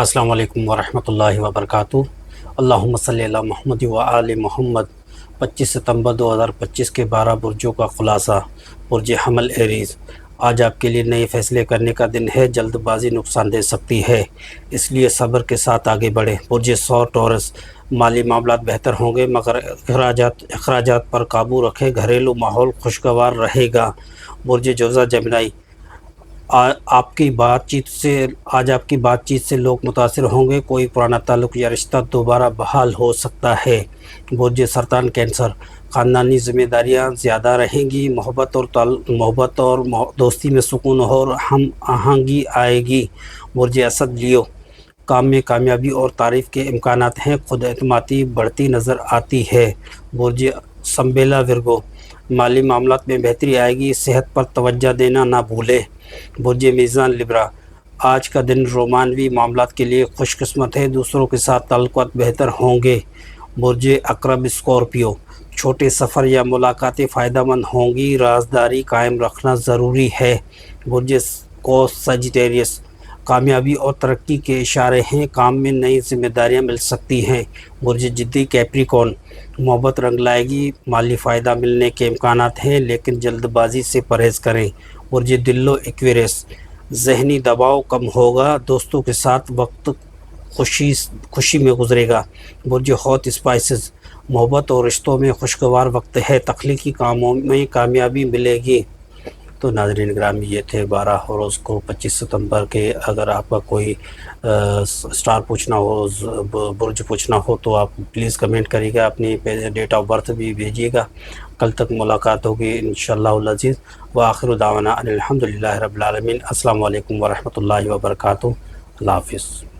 السلام علیکم ورحمۃ اللہ وبرکاتہ۔ اللہم صلی علی محمد و آل محمد۔ 25 ستمبر 2025 کے 12 برجوں کا خلاصہ۔ برج حمل ایریز، آج آپ کے لیے نئے فیصلے کرنے کا دن ہے۔ جلد بازی نقصان دے سکتی ہے، اس لیے صبر کے ساتھ آگے بڑھیں۔ برج ثور ٹورس، مالی معاملات بہتر ہوں گے مگر اخراجات پر قابو رکھیں۔ گھریلو ماحول خوشگوار رہے گا۔ برج جوزہ جمنائی، آج آپ کی بات چیت سے لوگ متاثر ہوں گے۔ کوئی پرانا تعلق یا رشتہ دوبارہ بحال ہو سکتا ہے۔ برج سرطان کینسر، خاندانی ذمہ داریاں زیادہ رہیں گی۔ محبت اور دوستی میں سکون اور ہم آہنگی آئے گی۔ برج اسد لیو، کام میں کامیابی اور تعریف کے امکانات ہیں۔ خود اعتمادی بڑھتی نظر آتی ہے۔ برج سنبیلا ورگو، مالی معاملات میں بہتری آئے گی۔ صحت پر توجہ دینا نہ بھولیں۔ برج میزان لبرا، آج کا دن رومانوی معاملات کے لیے خوش قسمت ہے۔ دوسروں کے ساتھ تعلقات بہتر ہوں گے۔ برج عقرب اسکارپیو، چھوٹے سفر یا ملاقاتیں فائدہ مند ہوں گی۔ رازداری قائم رکھنا ضروری ہے۔ برج قوس سیجیٹیریس، کامیابی اور ترقی کے اشارے ہیں۔ کام میں نئی ذمہ داریاں مل سکتی ہیں۔ برج جدی کیپریکارن، محبت رنگ لائے گی۔ مالی فائدہ ملنے کے امکانات ہیں لیکن جلد بازی سے پرہیز کریں۔ برج دلو ایکویریس، ذہنی دباؤ کم ہوگا۔ دوستوں کے ساتھ وقت خوشی میں گزرے گا۔ برج حوت اسپائسز، محبت اور رشتوں میں خوشگوار وقت ہے۔ تخلیقی کاموں میں کامیابی ملے گی۔ تو ناظرین گرامی، یہ تھے 12 روز کو 25 ستمبر کے۔ اگر آپ کا کوئی سٹار پوچھنا ہو، برج پوچھنا ہو تو آپ پلیز کمنٹ کریے گا، اپنی ڈیٹ آف برتھ بھی بھیجیے گا۔ کل تک ملاقات ہوگی انشاءاللہ العزیز۔ وآخر دعوانا ان الحمدللہ رب العالمین۔ السلام علیکم ورحمۃ اللہ وبرکاتہ۔ اللہ حافظ۔